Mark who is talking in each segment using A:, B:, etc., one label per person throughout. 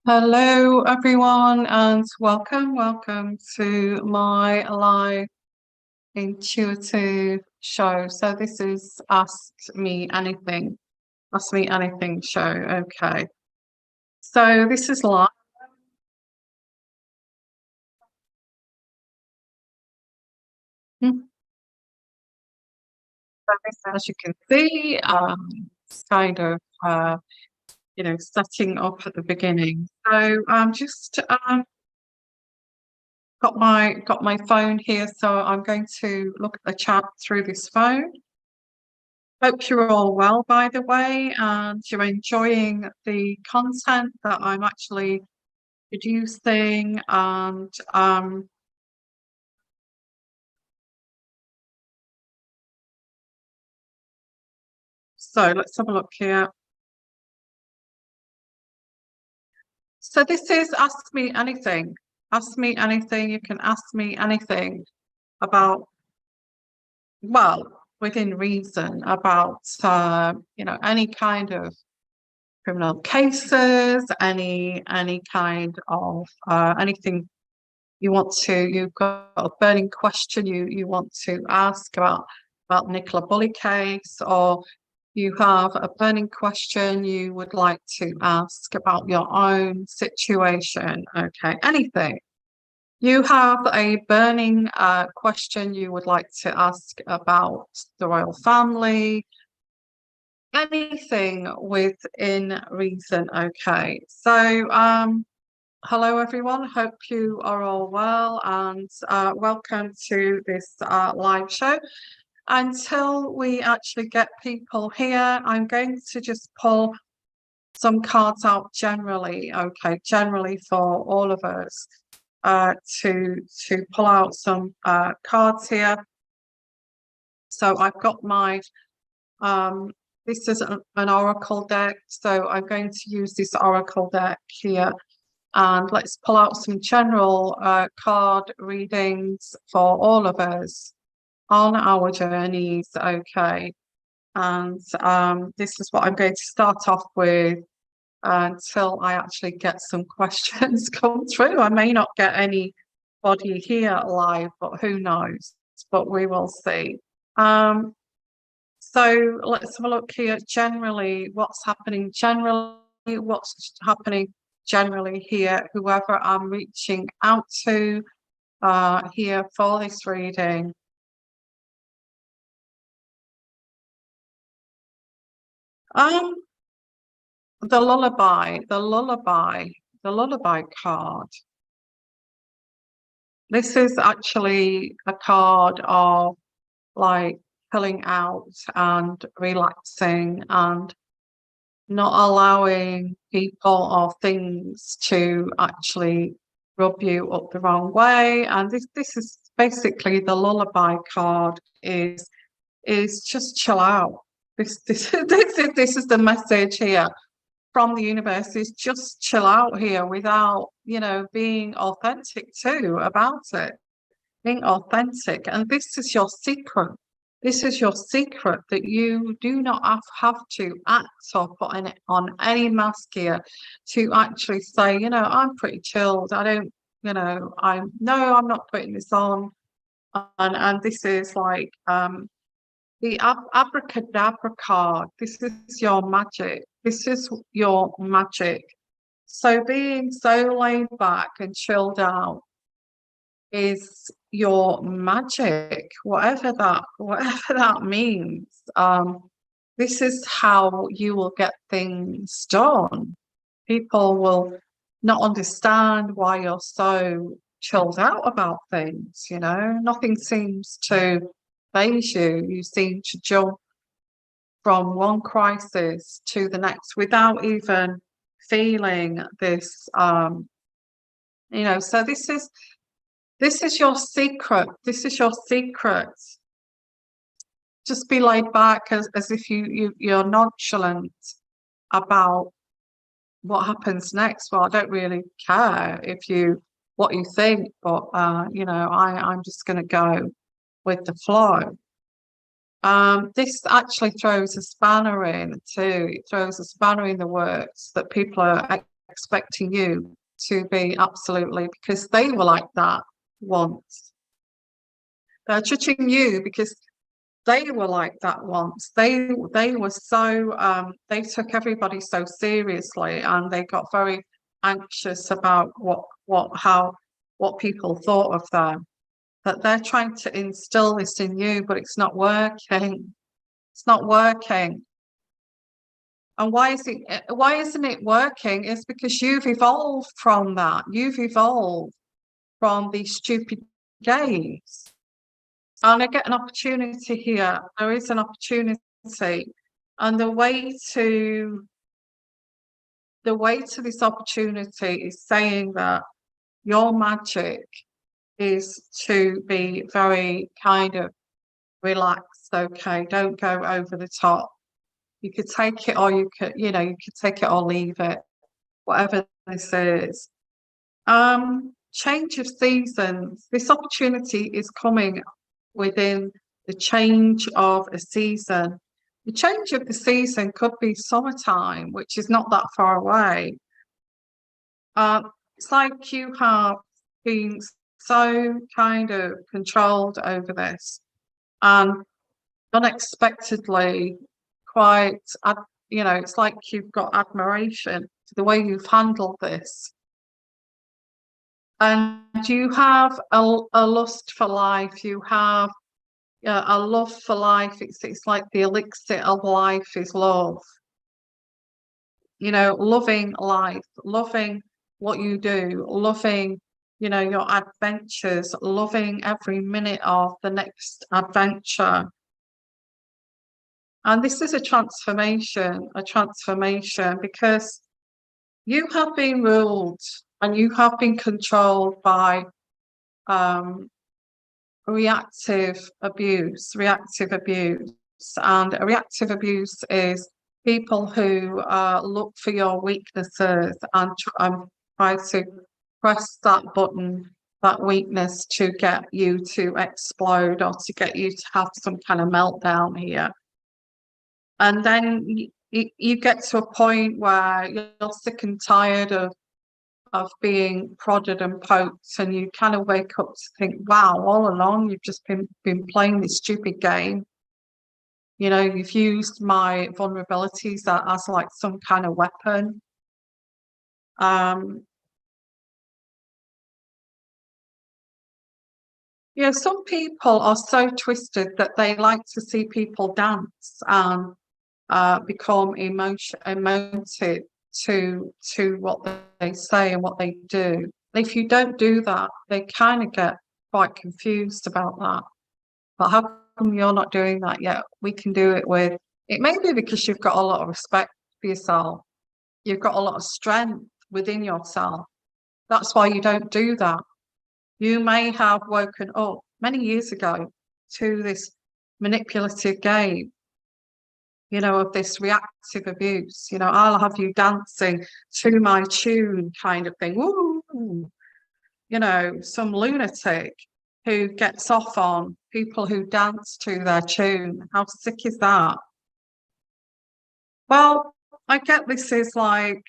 A: Hello, everyone, and welcome to my live intuitive show. So this is Ask Me Anything show. Okay. So this is live. So this, as you can see, it's kind of setting up at the beginning. So I'm just got my phone here, so I'm going to look at the chat through this phone. Hope you're all well, by the way, and you're enjoying the content that I'm actually producing. And so let's have a look here. So this is Ask Me Anything. Ask me anything. You can ask me anything about, well, within reason, about any kind of criminal cases, any kind of anything you've got a burning question you want to ask about Nicola Bully case, or you have a burning question you would like to ask about your own situation. Okay, anything. You have a burning question you would like to ask about the royal family, anything within reason. Okay, so hello everyone, hope you are all well, and welcome to this live show. Until we actually get people here, I'm going to just pull some cards out generally, okay, generally for all of us, to pull out some cards here. So I've got my this is an oracle deck, so I'm going to use this oracle deck here, and let's pull out some general card readings for all of us on our journeys. Okay, and this is what I'm going to start off with until I actually get some questions come through. I may not get anybody here live, but who knows, but we will see. So let's have a look here. Generally, what's happening generally here, whoever I'm reaching out to here for this reading. The lullaby card. This is actually a card of like pulling out and relaxing and not allowing people or things to actually rub you up the wrong way. And this is basically the lullaby card is just chill out. This is the message here from the universe, is just chill out here without being authentic too about it. Being authentic, and this is your secret. This is your secret, that you do not have to act or put on any mask here to actually say, I'm pretty chilled. I don't, I'm not putting this on. And this is like the abracadabra card. This is your magic. This is your magic. So being so laid back and chilled out is your magic, whatever that means. This is how you will get things done. People will not understand why you're so chilled out about things. Nothing seems to phase you. You seem to jump from one crisis to the next without even feeling this. So this is your secret. This is your secret. Just be laid back as if you're nonchalant about what happens next. Well, I don't really care what you think, but I'm just going to go with the flow. This actually throws a spanner in too. It throws a spanner in the works that people are expecting you to be absolutely, because they were like that once. They're judging you because they were like that once. They were so they took everybody so seriously, and they got very anxious about what people thought of them. That they're trying to instill this in you, but it's not working. It's not working. And why isn't it working? It's because you've evolved from that. You've evolved from these stupid games. And I get an opportunity here. There is an opportunity. And the way to this opportunity is saying that your magic is to be very kind of relaxed, okay? Don't go over the top. You could take it or you could take it or leave it, whatever this is. Change of seasons. This opportunity is coming within the change of a season. The change of the season could be summertime, which is not that far away. It's like you have been so kind of controlled over this, and unexpectedly quite, it's like you've got admiration for the way you've handled this. And you have a lust for life. You have a love for life. It's like the elixir of life is love. Loving life, loving what you do, loving, your adventures, loving every minute of the next adventure. And this is a transformation because you have been ruled and you have been controlled by reactive abuse. And reactive abuse is people who look for your weaknesses and try to press that button, that weakness, to get you to explode or to get you to have some kind of meltdown here. And then you get to a point where you're sick and tired of being prodded and poked, and you kind of wake up to think, wow, all along you've just been playing this stupid game. You've used my vulnerabilities as like some kind of weapon. Some people are so twisted that they like to see people dance and become emotive to what they say and what they do. If you don't do that, they kind of get quite confused about that. But how come you're not doing that yet? We can do it with, it may be because you've got a lot of respect for yourself. You've got a lot of strength within yourself. That's why you don't do that. You may have woken up many years ago to this manipulative game, of this reactive abuse. I'll have you dancing to my tune kind of thing. Woo! Some lunatic who gets off on people who dance to their tune. How sick is that? Well, I get this is like,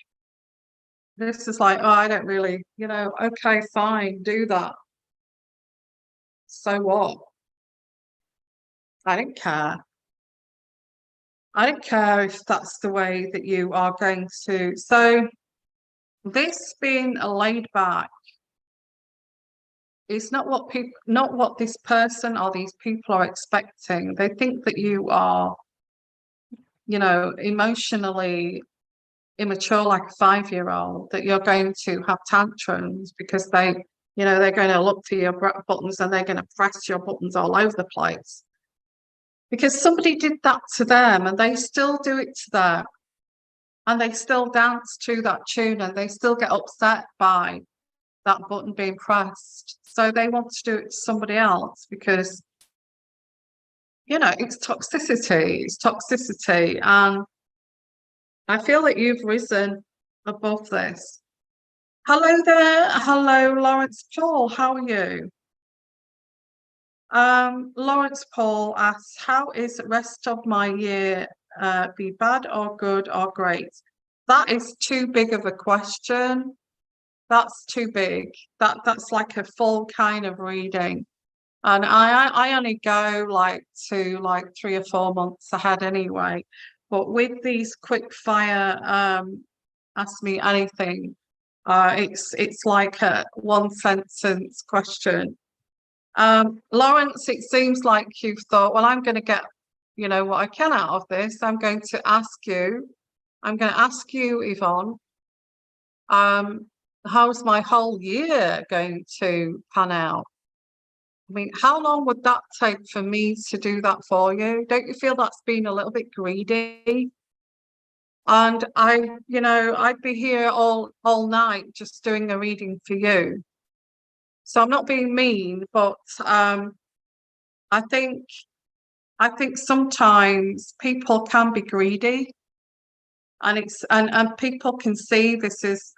A: oh, I don't really, okay, fine, do that. So what? I don't care. I don't care if that's the way that you are going to. So this being a laid back is not what this person or these people are expecting. They think that you are, emotionally immature, like a 5-year-old, that you're going to have tantrums because they're going to look for your buttons and they're going to press your buttons all over the place. Because somebody did that to them and they still do it to them. And they still dance to that tune and they still get upset by that button being pressed. So they want to do it to somebody else because, it's toxicity. It's toxicity. And I feel that you've risen above this. Hello there. Hello, Lawrence Paul. How are you? Lawrence Paul asks, how is the rest of my year be bad or good or great? that is too big of a question. That's too big. That's like a full kind of reading. And I only go like to like 3 or 4 months ahead anyway. But with these quick fire ask me anything, it's like a one sentence question. Lawrence, it seems like you've thought, well, I'm going to get, you know, what I can out of this. I'm going to ask you, Yvonne, how's my whole year going to pan out? I mean, how long would that take for me to do that for you? Don't you feel that's been a little bit greedy? And I'd be here all night just doing a reading for you. So I'm not being mean, but I think sometimes people can be greedy, and and people can see this is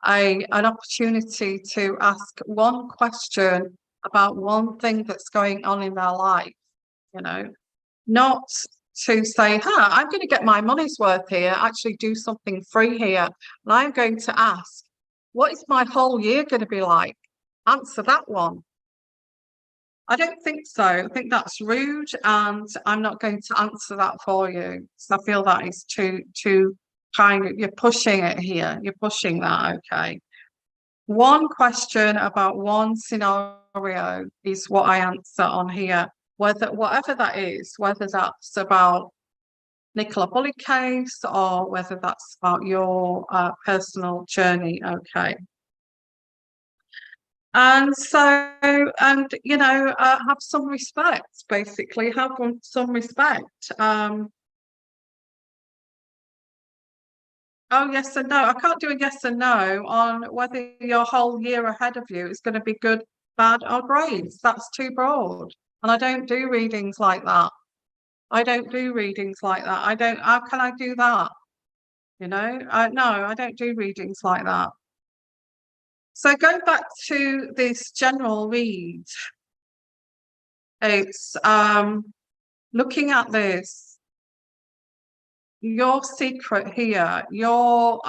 A: an opportunity to ask one question about one thing that's going on in their life, you know, not to say, I'm going to get my money's worth here, actually do something free here. And I'm going to ask, what is my whole year going to be like? Answer that one. I don't think so. I think that's rude, and I'm not going to answer that for you. So I feel that is too kind of, you're pushing it here. You're pushing that, okay. One question about one scenario is what I answer on here, whatever that is, whether that's about Nicola Bully case or whether that's about your personal journey, okay. And so, and have some respect, basically, have some respect. Oh, yes and no. I can't do a yes and no on whether your whole year ahead of you is going to be good, bad, or great. That's too broad. And I don't do readings like that. I don't do readings like that. How can I do that? No, I don't do readings like that. So going back to this general read, it's looking at this, your secret here, your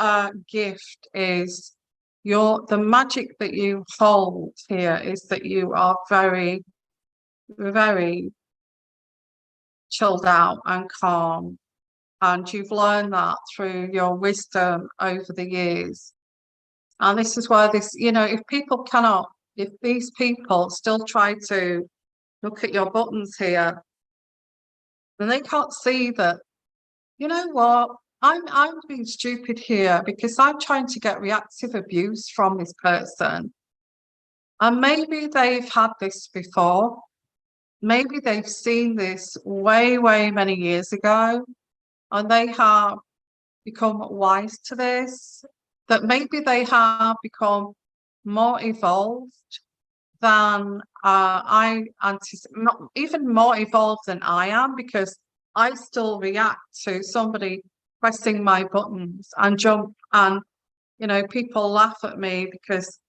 A: gift is the magic that you hold here is that you are very, very chilled out and calm. And you've learned that through your wisdom over the years. And this is where this, if these people still try to look at your buttons here, then they can't see that, you know what, I'm being stupid here because I'm trying to get reactive abuse from this person. And maybe they've had this before. Maybe they've seen this way, way many years ago, and they have become wise to this, that maybe they have become more evolved than I anticipate, not even more evolved than I am, because I still react to somebody pressing my buttons and jump, and people laugh at me because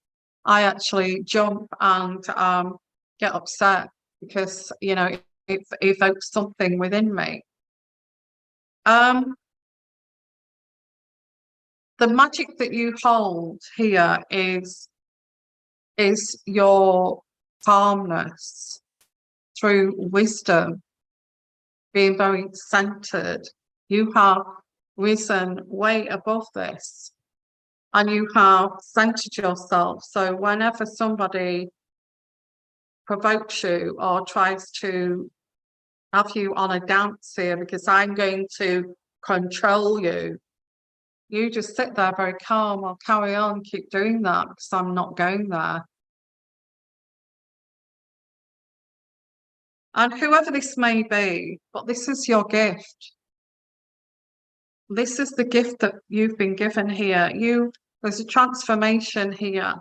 A: I actually jump and get upset because it evokes something within me. The magic that you hold here is your calmness through wisdom, being very centered. You have risen way above this, and you have centered yourself. So whenever somebody provokes you or tries to have you on a dance here because I'm going to control you, you just sit there very calm. I'll carry on, keep doing that because I'm not going there. And whoever this may be, but this is your gift. This is the gift that you've been given here. There's a transformation here.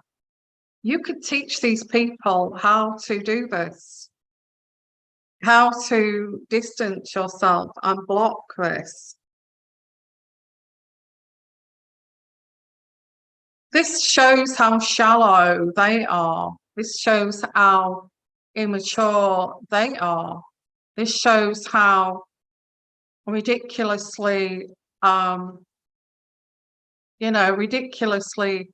A: You could teach these people how to do this, how to distance yourself and block this. This shows how shallow they are. This shows how immature they are. This shows how ridiculously you know, ridiculously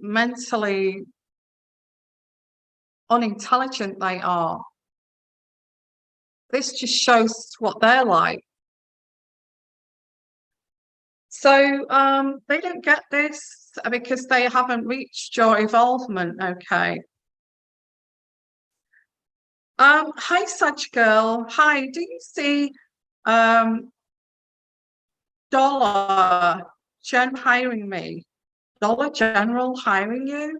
A: mentally unintelligent they are. This just shows what they're like. So they don't get this because they haven't reached your involvement, okay? Hi, Such Girl. Hi, do you see Dollar hiring me? Dollar General hiring you?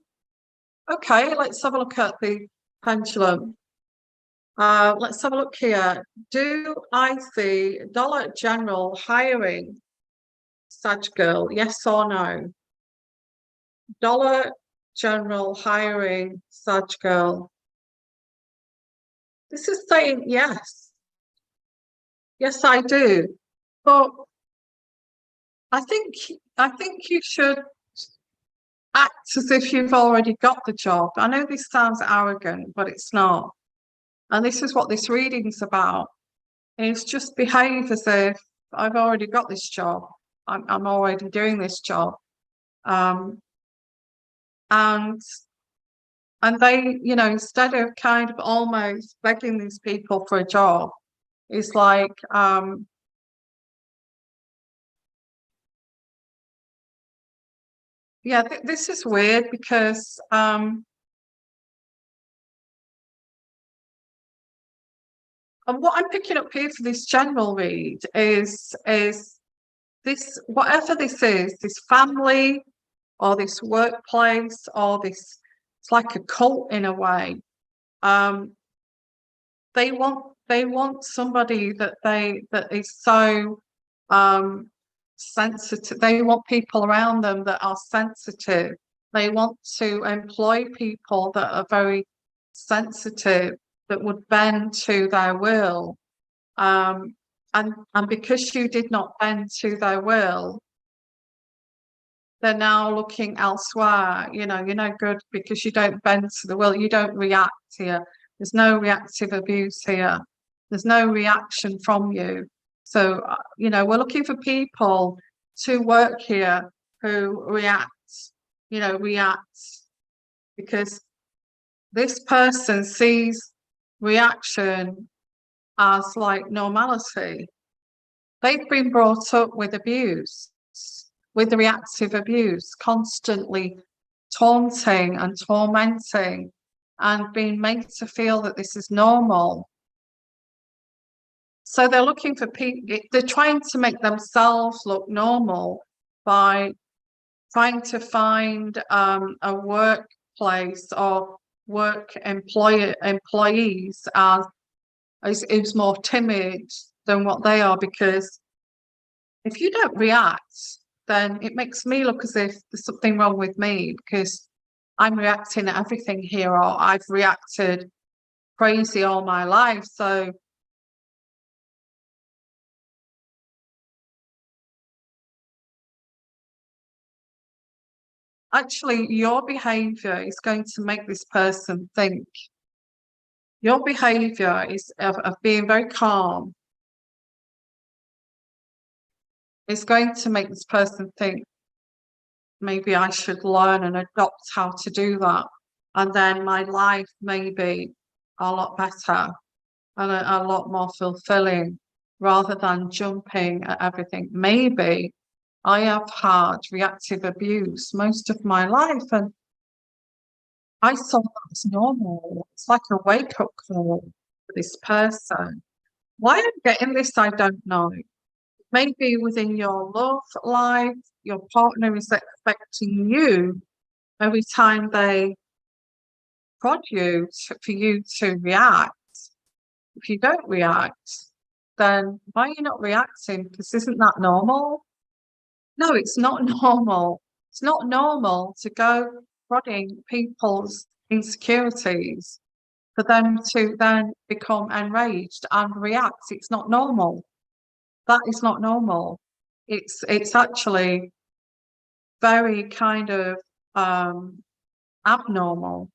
A: Okay, let's have a look at the pendulum. Let's have a look here. Do I see Dollar General hiring Such Girl? Yes or no? Dollar General hiring Such Girl. This is saying yes. Yes, I do. But I think you should act as if you've already got the job. I know this sounds arrogant, but it's not. And this is what this reading's about. It's just behave as if I've already got this job. I'm already doing this job. And they, you know, instead of kind of almost begging these people for a job, it's like yeah, this is weird because and what I'm picking up here for this general read is this, whatever this is, this family or this workplace or this, it's like a cult in a way. They want somebody that is so sensitive. They want people around them that are sensitive. They want to employ people that are very sensitive, that would bend to their will. And because you did not bend to their will, they're now looking elsewhere. You know, you're no good because you don't bend to the will. You don't react here. There's no reactive abuse here. There's no reaction from you. So, you know, we're looking for people to work here who react, you know, because this person sees reaction as like normality. They've been brought up with abuse, with reactive abuse, constantly taunting and tormenting and being made to feel that this is normal. So they're looking for people, they're trying to make themselves look normal by trying to find a workplace or employees as is more timid than what they are, because if you don't react, then it makes me look as if there's something wrong with me because I'm reacting to everything here, or I've reacted crazy all my life. So actually, your behavior is going to make this person think. Your behavior is of being very calm. It's going to make this person think, maybe I should learn and adopt how to do that. And then my life may be a lot better and a lot more fulfilling, rather than jumping at everything. Maybe I have had reactive abuse most of my life, and I saw that as normal. It's like a wake-up call for this person. Why I'm getting this, I don't know. Maybe within your love life, your partner is expecting you every time they prod you for you to react. If you don't react, then why are you not reacting? Because isn't that normal? No, it's not normal. It's not normal to go prodding people's insecurities for them to then become enraged and react. It's not normal. That is not normal. It's actually very kind of abnormal.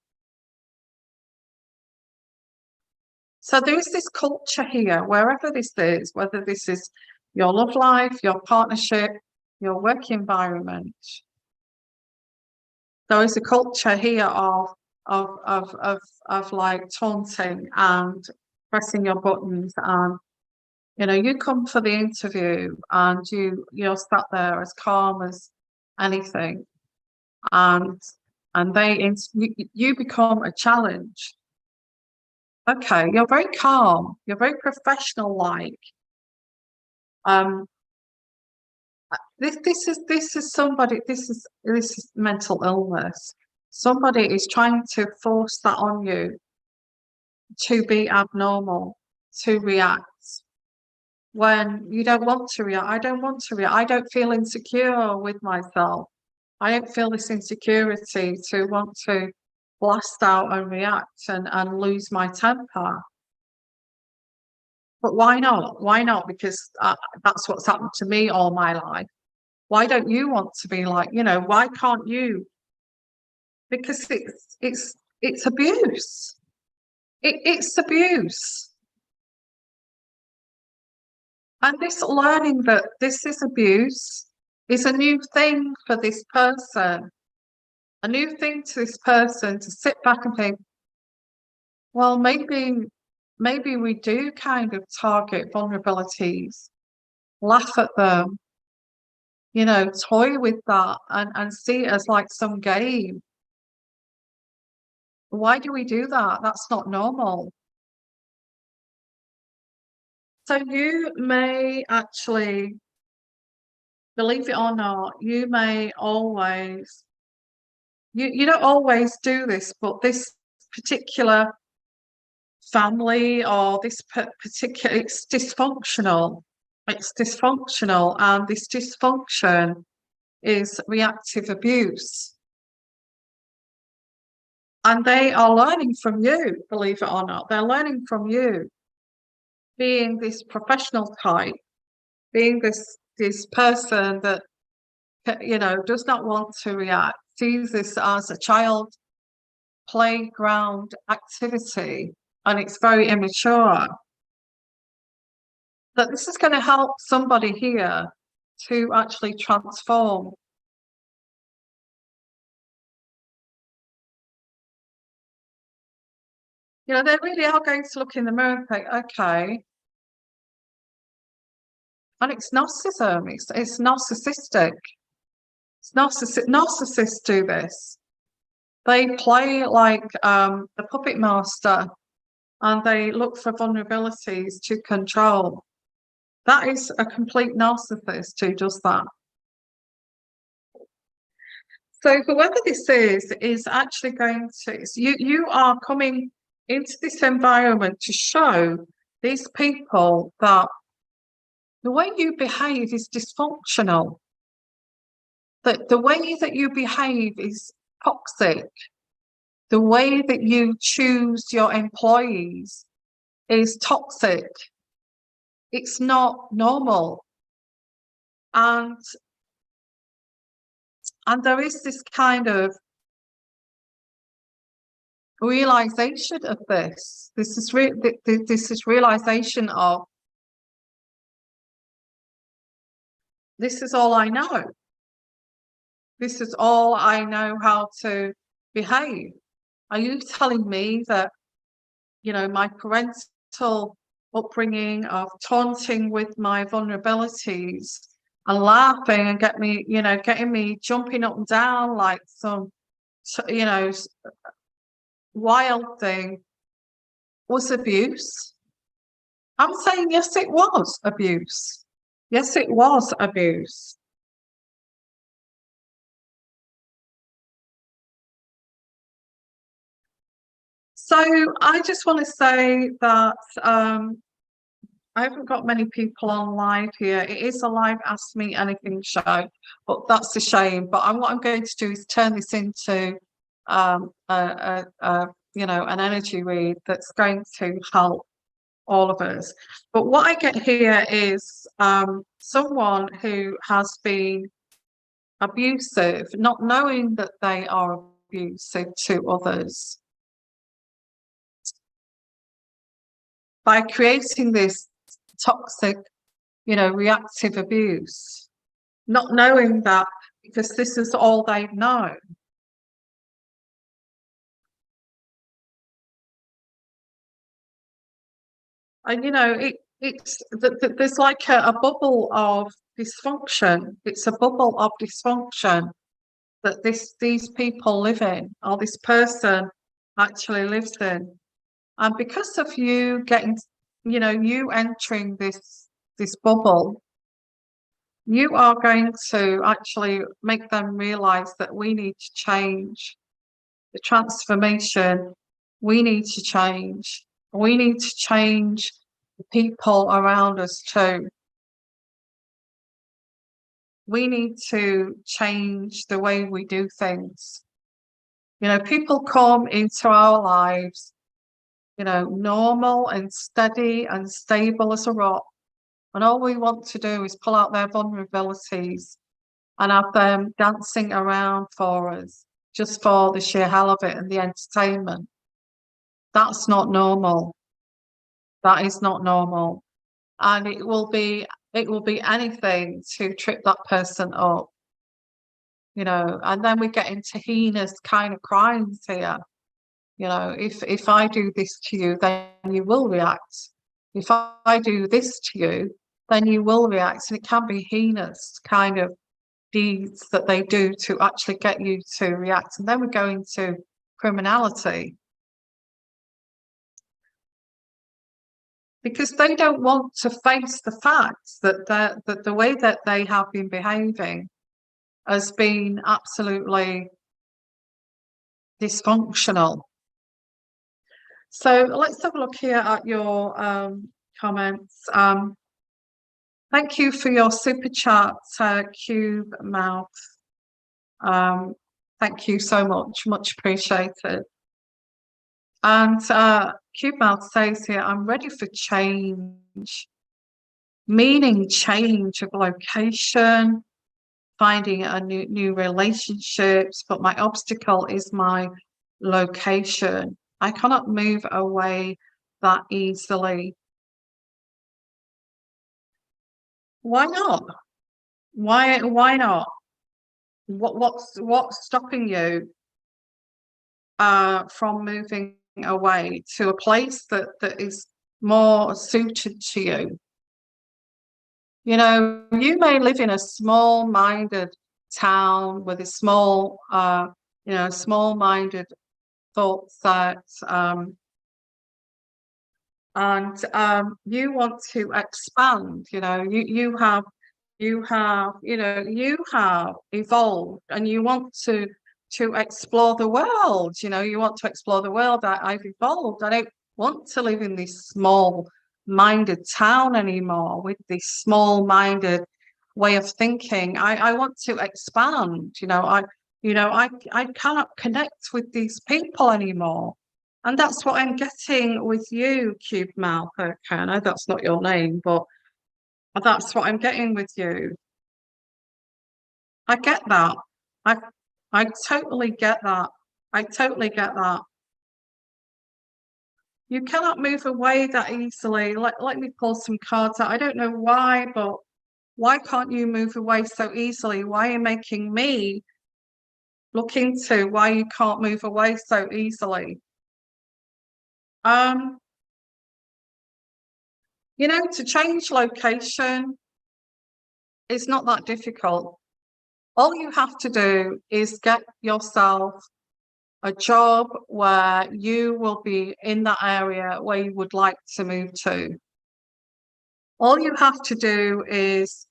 A: So there is this culture here, wherever this is, whether this is your love life, your partnership, your work environment. There is a culture here of like taunting and pressing your buttons, and you come for the interview and you're sat there as calm as anything, and you become a challenge. Okay, you're very calm, you're very professional like. This is somebody, this is mental illness. Somebody is trying to force that on you to be abnormal, to react when you don't want to react. I don't want to react. I don't feel insecure with myself. I don't feel this insecurity to want to blast out and react and lose my temper. But why not? Why not? Because that's what's happened to me all my life. Why don't you want to be like, why can't you? Because it's abuse. It's abuse. And this learning that this is abuse is a new thing for this person. A new thing to this person to sit back and think, well, maybe we do kind of target vulnerabilities, laugh at them, toy with that and see it as like some game. Why do we do that? That's not normal. So you may actually, believe it or not, you may always, you don't always do this, but this particular family or this particular, it's dysfunctional. It's dysfunctional, and this dysfunction is reactive abuse. And they are learning from you, believe it or not. They're learning from you, being this professional type, being this person that does not want to react, sees this as a child playground activity, and it's very immature. That this is going to help somebody here to actually transform. They really are going to look in the mirror and think, okay. And it's narcissism, it's narcissistic. Narcissists do this. They play like the puppet master, and they look for vulnerabilities to control. That is a complete narcissist who does that. So whoever this is actually going to, you are coming into this environment to show these people that the way you behave is dysfunctional, that the way that you behave is toxic, the way that you choose your employees is toxic. It's not normal. And there is this kind of realization of this. This is realization of, this is all I know. This is all I know how to behave. Are you telling me that, my parental upbringing of taunting with my vulnerabilities and laughing and getting me jumping up and down like some, wild thing was abuse? I'm saying, yes, it was abuse. Yes, it was abuse. So I just want to say that I haven't got many people on live here. It is a live Ask Me Anything show, but that's a shame. But what I'm going to do is turn this into an energy read that's going to help all of us. But what I get here is someone who has been abusive, not knowing that they are abusive to others, by creating this toxic, reactive abuse. not knowing that, because this is all they know. And you know, there's like a bubble of dysfunction. It's a bubble of dysfunction that these people live in, or this person actually lives in. And because of you getting, you know, you entering this bubble, you are going to actually make them realize that we need to change. The transformation, we need to change. We need to change the people around us too. We need to change the way we do things. You know, people come into our lives, you know, normal and steady and stable as a rock. And all we want to do is pull out their vulnerabilities and have them dancing around for us, just for the sheer hell of it and the entertainment. That's not normal. That is not normal. And it will be anything to trip that person up, you know. And then we get into heinous kind of crimes here. You know, if I do this to you, then you will react. If I do this to you, then you will react. And it can be heinous kind of deeds that they do to actually get you to react. And then we go into criminality, because they don't want to face the facts that the way that they have been behaving has been absolutely dysfunctional. So let's have a look here at your comments. Thank you for your super chat, Cube Mouth. Thank you so much appreciated. And Cube Mouth says here, I'm ready for change, meaning change of location, finding a new relationships, but my obstacle is my location. I cannot move away that easily. Why not? Why not? What's stopping you from moving away to a place that is more suited to you? You know, you may live in a small-minded town with a small, you know, small-minded thought set, and you want to expand. You know, you have you know, you have evolved, and you want to explore the world. You know, you want to explore the world. I've evolved. I don't want to live in this small-minded town anymore with this small-minded way of thinking. I want to expand. You know, I cannot connect with these people anymore. And that's what I'm getting with you, Cube Mouth. Okay, I know that's not your name, but that's what I'm getting with you. I get that. I totally get that. I totally get that. You cannot move away that easily. Let me pull some cards out. I don't know why, but why can't you move away so easily? Why are you making me look into why you can't move away so easily? You know, to change location is not that difficult. All you have to do is get yourself a job where you will be in that area where you would like to move to. All you have to do is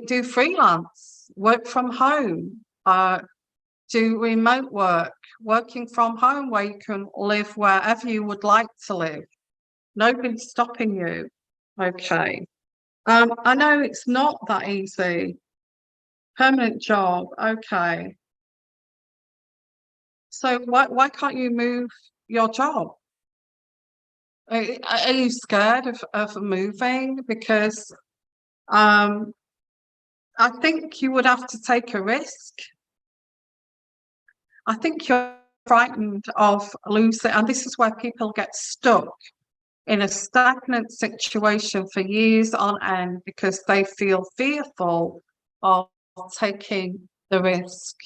A: do freelance, work from home, do remote work, working from home where you can live wherever you would like to live. Nobody's stopping you. Okay. I know it's not that easy. Permanent job. Okay. So why can't you move your job? Are you scared of moving? Because I think you would have to take a risk. I think you're frightened of losing, and this is where people get stuck, in a stagnant situation for years on end because they feel fearful of taking the risk,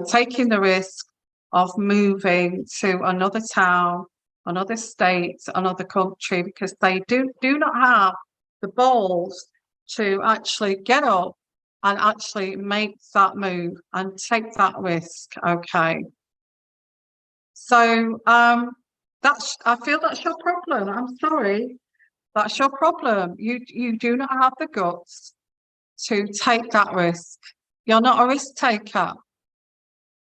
A: taking the risk of moving to another town, another state, another country, because they do not have the balls to actually get up and actually make that move and take that risk. Okay. So I feel that's your problem. I'm sorry. That's your problem. You do not have the guts to take that risk. You're not a risk taker.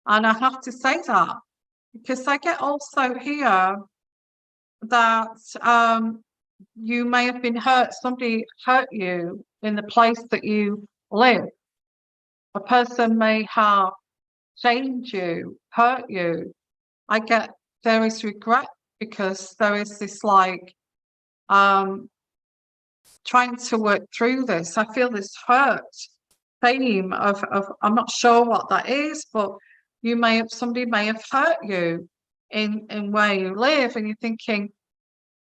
A: And I have to say that because I get also here that you may have been hurt, somebody hurt you in the place that you live. A person may have shamed you, hurt you. I get there is regret because there is this like trying to work through this. I feel this hurt theme of I'm not sure what that is, but somebody may have hurt you in where you live, and you're thinking,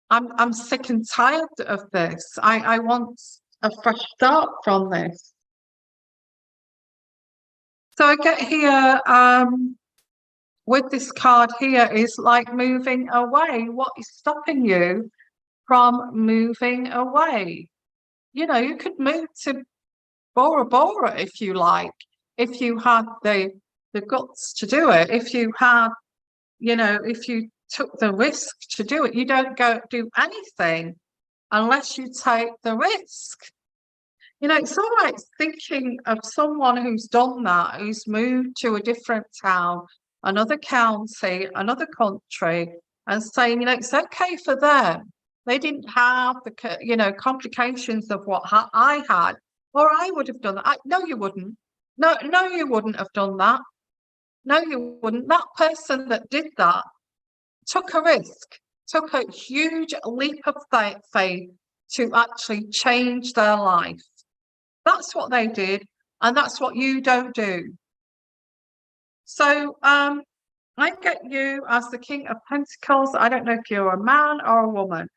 A: I'm sick and tired of this. I want a fresh start from this. So I get here with this card here is like moving away. What is stopping you from moving away? You could move to Bora Bora if you like, if you had the guts to do it, if you had, if you took the risk to do it. You don't go do anything unless you take the risk. It's all right thinking of someone who's done that, who's moved to a different town, another county, another country, and saying, it's okay for them. They didn't have the, complications of what I had, or I would have done that. No, you wouldn't. No, you wouldn't have done that. No, you wouldn't. That person that did that took a risk, took a huge leap of faith to actually change their life. That's what they did, and that's what you don't do. So I get you as the King of Pentacles. I don't know if you're a man or a woman.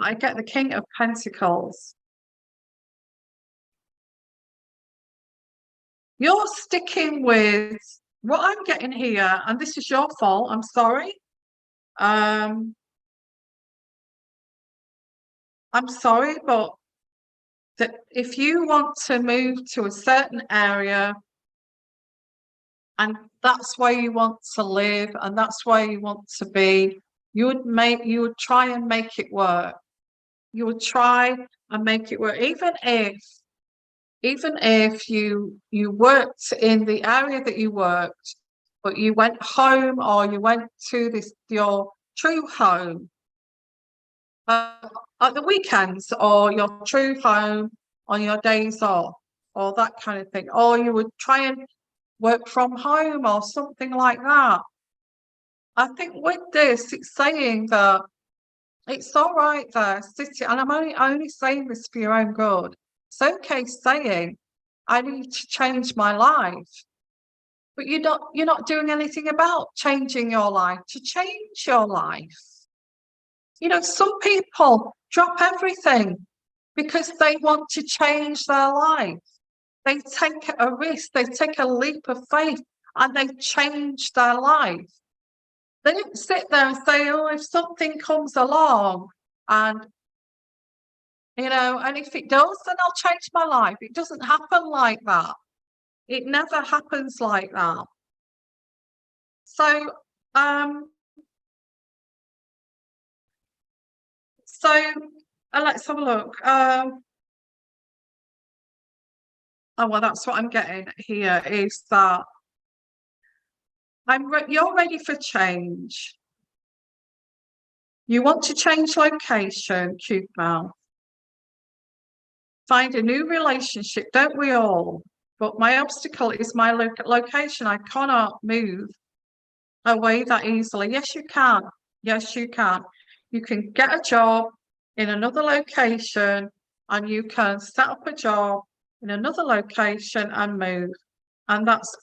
A: I get the King of Pentacles. You're sticking with what I'm getting here, and this is your fault. I'm sorry. I'm sorry, but that if you want to move to a certain area and that's where you want to live and that's where you want to be, you would try and make it work. You would try and make it work, even if you worked in the area that you worked, but you went home or you went to your true home at the weekends, or your true home on your days off, or that kind of thing, or you would try and work from home or something like that. I think with this, it's saying that it's all right there, city, and I'm only saying this for your own good. It's okay saying I need to change my life, but you're not doing anything about changing your life to change your life. Some people drop everything because they want to change their life. They take a risk, they take a leap of faith, and they change their life. They don't sit there and say, oh, if something comes along and, and if it does, then I'll change my life. It doesn't happen like that. It never happens like that. So, let's have a look. Oh, well, that's what I'm getting here is that you're ready for change. You want to change location, cute mouth. Find a new relationship, don't we all? But my obstacle is my location. I cannot move away that easily. Yes, you can. Yes, you can. You can get a job in another location, and you can set up a job in another location and move. And that's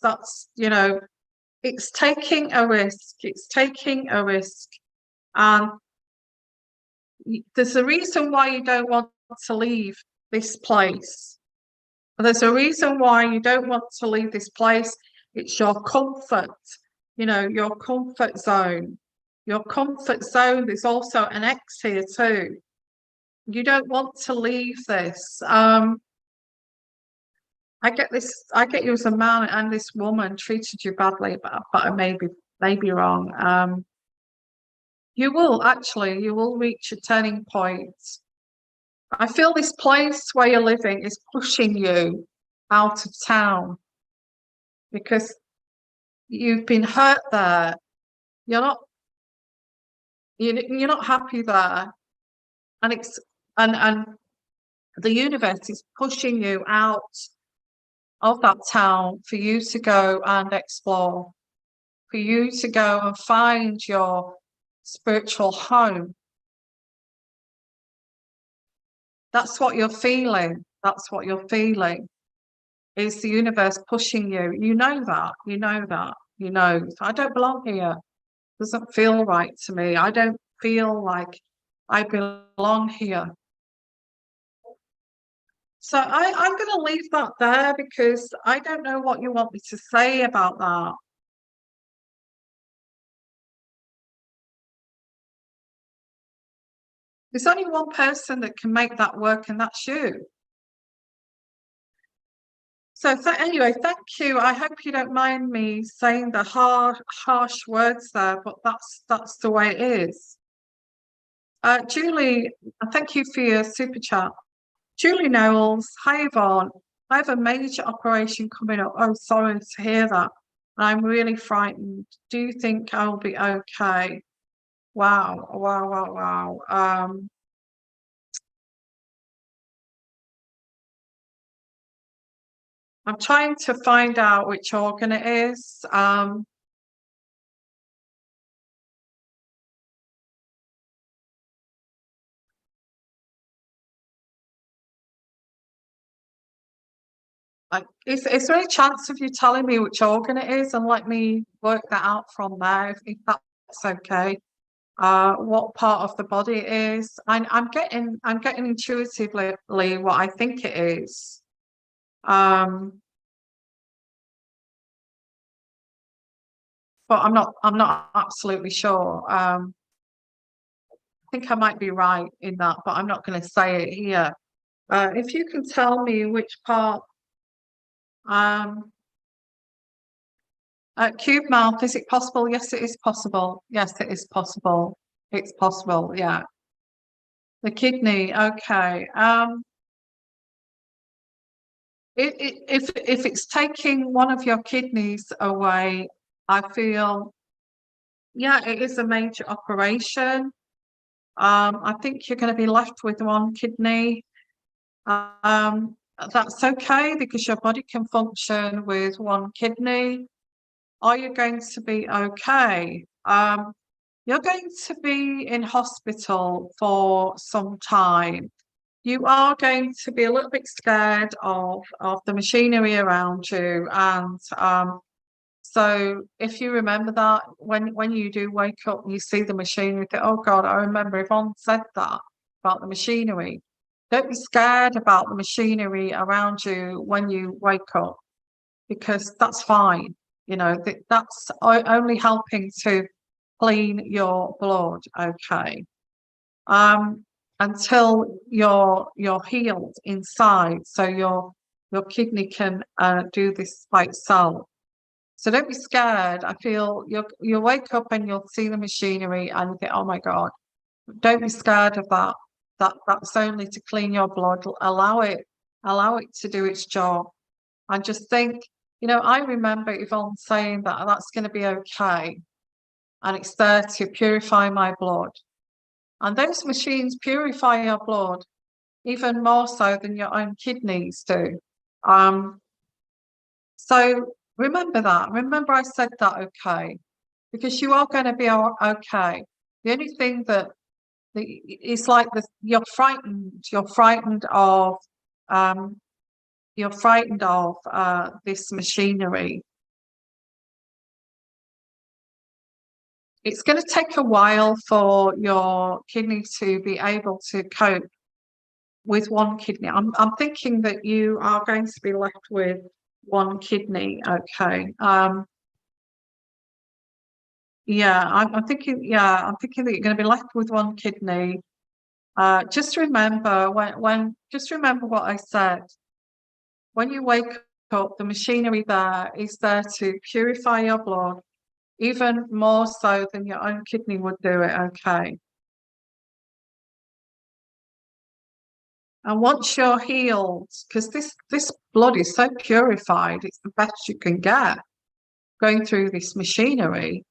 A: it's taking a risk. It's taking a risk. And there's a reason why you don't want to leave this place. There's a reason why you don't want to leave this place. It's your comfort, your comfort zone. Your comfort zone, there's also an X here too. You don't want to leave this. I get you as a man, and this woman treated you badly, but I may be wrong. You will reach a turning point. I feel this place where you're living is pushing you out of town because you've been hurt there. You're not happy there, and and the universe is pushing you out of that town for you to go and explore, for you to go and find your spiritual home. That's what you're feeling. That's what you're feeling. Is the universe pushing you? You know that. You know that. You know, I don't belong here. It doesn't feel right to me. I don't feel like I belong here. So I'm going to leave that there because I don't know what you want me to say about that. There's only one person that can make that work, and that's you. So anyway, thank you. I hope you don't mind me saying the harsh words there, but that's the way it is. Julie, thank you for your super chat. Julie Knowles, hi Yvonne. I have a major operation coming up. Oh, sorry to hear that. I'm really frightened. Do you think I'll be okay? Wow, wow, wow, wow. I'm trying to find out which organ it is. Is there any chance of you telling me which organ it is and let me work that out from there, if that's okay? What part of the body it is? I'm getting intuitively what I think it is. But I'm not absolutely sure. I think I might be right in that, but I'm not going to say it here. If you can tell me which part, cube mouth, is it possible? Yes, it is possible. Yes, it is possible. It's possible, yeah. The kidney, okay. If it's taking one of your kidneys away, I feel, yeah, it is a major operation. I think you're going to be left with one kidney. That's okay because your body can function with one kidney. Are you going to be okay? You're going to be in hospital for some time. You are going to be a little bit scared of the machinery around you. And so if you remember that, when you do wake up and you see the machinery, think, oh God, I remember Yvonne said that about the machinery. Don't be scared about the machinery around you when you wake up, because that's fine. That's only helping to clean your blood, okay? Until you're healed inside, so your kidney can do this by itself. So don't be scared. I feel you'll wake up and you'll see the machinery and you think, oh my God, don't be scared of that. That's only to clean your blood. Allow it to do its job. And just think, I remember Yvonne saying that that's going to be okay. And it's there to purify my blood. And those machines purify your blood even more so than your own kidneys do. So remember that. Remember I said that, okay? Because you are going to be okay. The only thing that it's like this, you're frightened. You're frightened of this machinery. It's going to take a while for your kidney to be able to cope with one kidney. I'm thinking that you are going to be left with one kidney. Okay. Yeah, I'm thinking. Yeah, I'm thinking that you're going to be left with one kidney. Just remember just remember what I said. When you wake up, the machinery there is there to purify your blood, even more so than your own kidney would do it. Okay. And once you're healed, because this blood is so purified, it's the best you can get going through this machinery.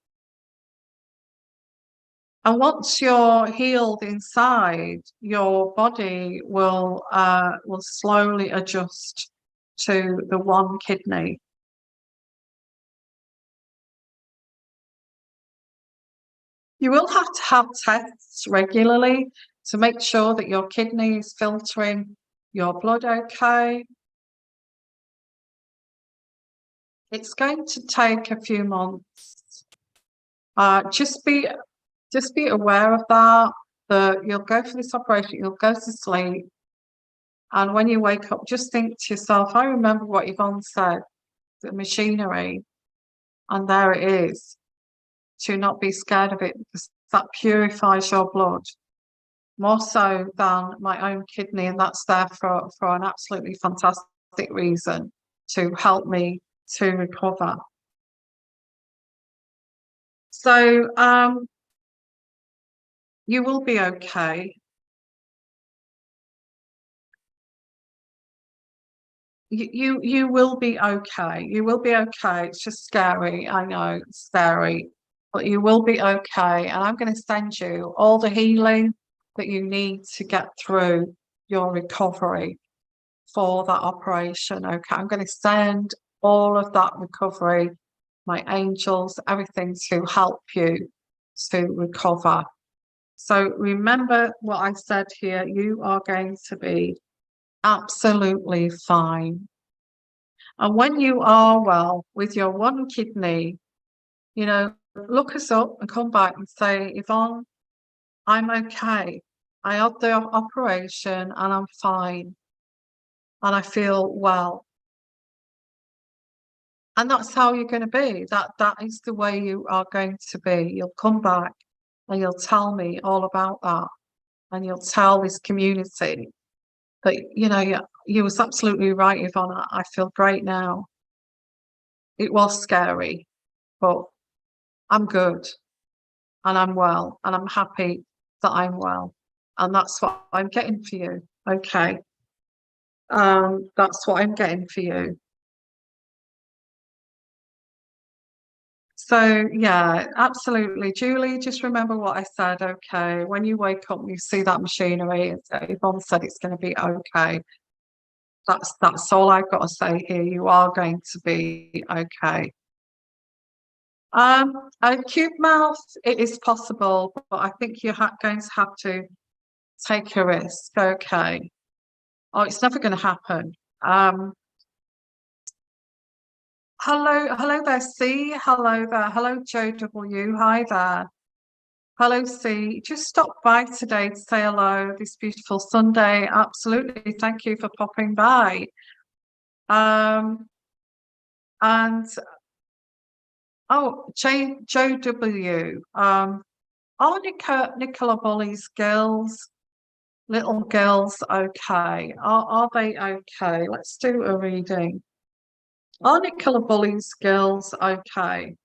A: And once you're healed inside, your body will slowly adjust to the one kidney. You will have to have tests regularly to make sure that your kidney is filtering your blood okay. It's going to take a few months. Just be aware of that. That you'll go for this operation, you'll go to sleep, and when you wake up, just think to yourself, I remember what Yvonne said, the machinery, and there it is. To not be scared of it, because that purifies your blood more so than my own kidney, and that's there for an absolutely fantastic reason, to help me to recover. So you will be okay. You will be okay. You will be okay. It's just scary. I know it's scary, but you will be okay. And I'm going to send you all the healing that you need to get through your recovery for that operation. Okay, I'm going to send all of that recovery, my angels, everything to help you to recover. So remember what I said here. You are going to be absolutely fine. And when you are well with your one kidney, look us up and come back and say, Yvonne, I'm okay. I had the operation and I'm fine. And I feel well. And that's how you're going to be. That is the way you are going to be. You'll come back and you'll tell me all about that. And you'll tell this community that, you was absolutely right, Yvonne. I feel great now. It was scary, but I'm good and I'm well and I'm happy that I'm well. And that's what I'm getting for you. Okay. That's what I'm getting for you. So yeah, absolutely. Julie, just remember what I said, okay? When you wake up, you see that machinery, Yvonne said it's going to be okay. That's all I've got to say here. You are going to be okay. A cube mouth, it is possible, but I think you're going to have to take a risk. Okay. Oh, it's never going to happen. Hello there, C. Hello there. Hello, Joe W. Hi there. Hello, C. Just stopped by today to say hello this beautiful Sunday. Absolutely. Thank you for popping by. And Joe W. Are Nicola Bully's girls, little girls, okay? Are they okay? Let's do a reading. Are Nicola Bully's girls okay?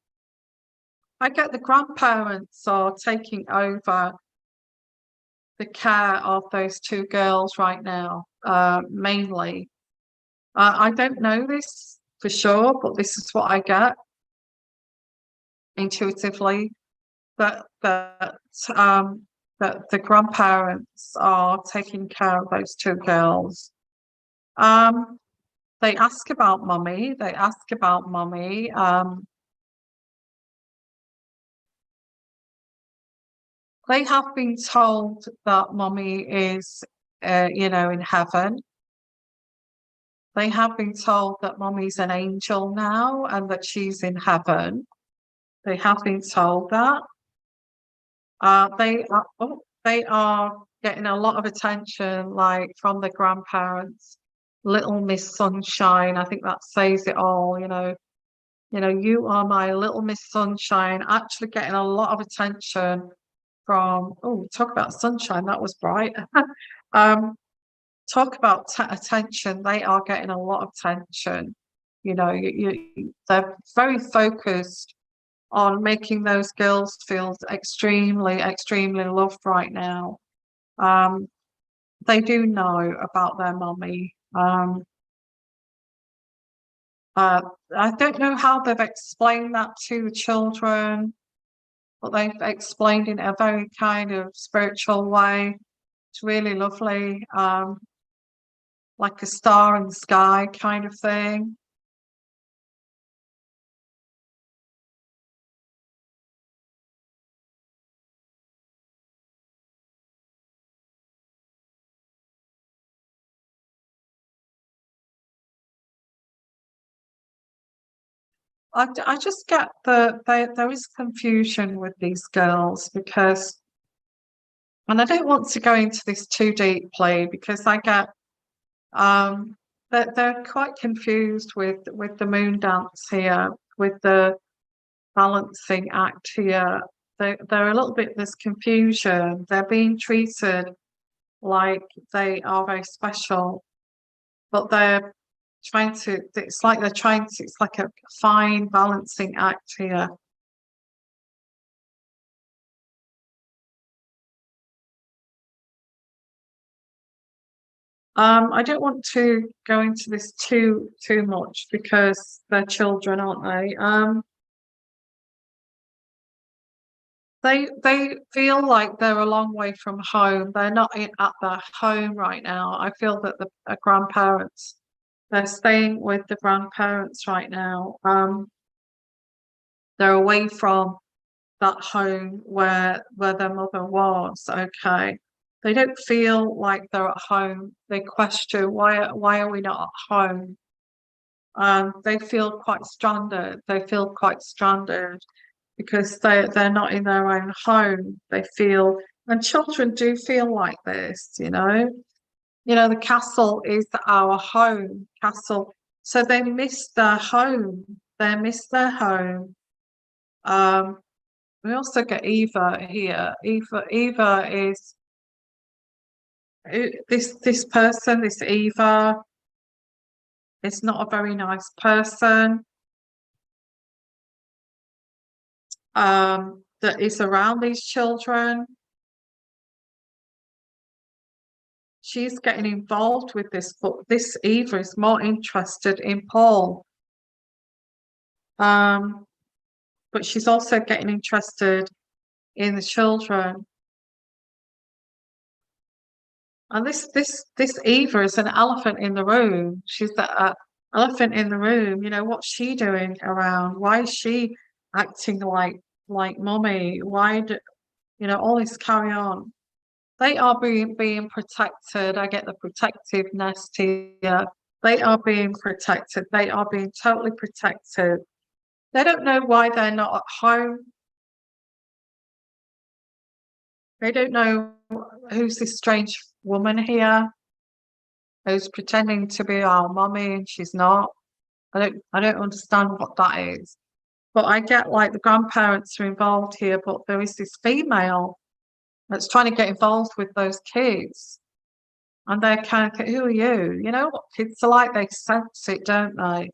A: I get the grandparents are taking over the care of those two girls right now, mainly. I don't know this for sure, but this is what I get intuitively, that the grandparents are taking care of those two girls. They ask about mummy. They ask about mummy. They have been told that mummy is, in heaven. They have been told that mummy's an angel now and that she's in heaven. They have been told that. They are getting a lot of attention, like from the grandparents. Little Miss Sunshine, I think that says it all, you are my little Miss Sunshine, actually getting a lot of attention from, oh, talk about sunshine, that was bright. Um, talk about attention, they are getting a lot of attention. They're very focused on making those girls feel extremely, extremely loved right now. They do know about their mummy. I don't know how they've explained that to the children, but they've explained in a very kind of spiritual way. It's really lovely, like a star in the sky kind of thing. I just get there is confusion with these girls because, and I don't want to go into this too deeply because I get they're quite confused with the moon dance here, with the balancing act here. They're a little bit, there's confusion. They're being treated like they are very special, but they're trying to, it's like they're trying to, it's like a fine balancing act here. I don't want to go into this too much because they're children, aren't they? They feel like they're a long way from home. They're not at their home right now. I feel that the grandparents, they're staying with the grandparents right now. They're away from that home where their mother was. Okay, they don't feel like they're at home. They question why are we not at home? They feel quite stranded. They feel quite stranded because they're not in their own home. They feel, and children do feel like this, the castle is our home, castle. So they miss their home. They miss their home. We also get Eva here. Eva is this person, this Eva is not a very nice person. That is around these children. She's getting involved with this, but this Eva is more interested in Paul. But she's also getting interested in the children. And this Eva is an elephant in the room. She's the elephant in the room. What's she doing around? Why is she acting like mummy? Why do all this carry on? They are being protected. I get the protectiveness here. They are being protected. They are being totally protected. They don't know why they're not at home. They don't know who's this strange woman here who's pretending to be our mummy and she's not. I don't understand what that is. But I get like the grandparents are involved here, but there is this female that's trying to get involved with those kids. And they're kind of, who are you? You know what kids are like, they sense it, don't they?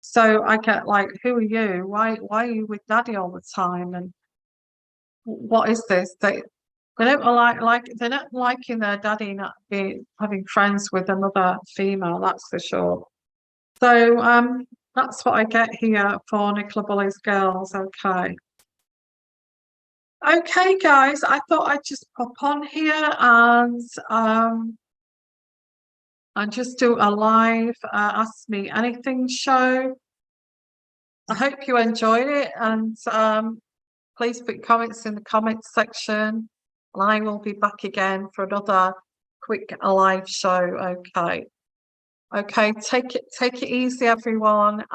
A: So I get like, who are you? Why are you with daddy all the time? And what is this? They don't they're not liking their daddy not being having friends with another female, that's for sure. So that's what I get here for Nicola Bully's girls. Okay. Okay, guys, I thought I'd just pop on here and just do a live Ask Me Anything show. I hope you enjoyed it, and please put comments in the comments section, and I will be back again for another quick live show. Okay, take it easy, everyone.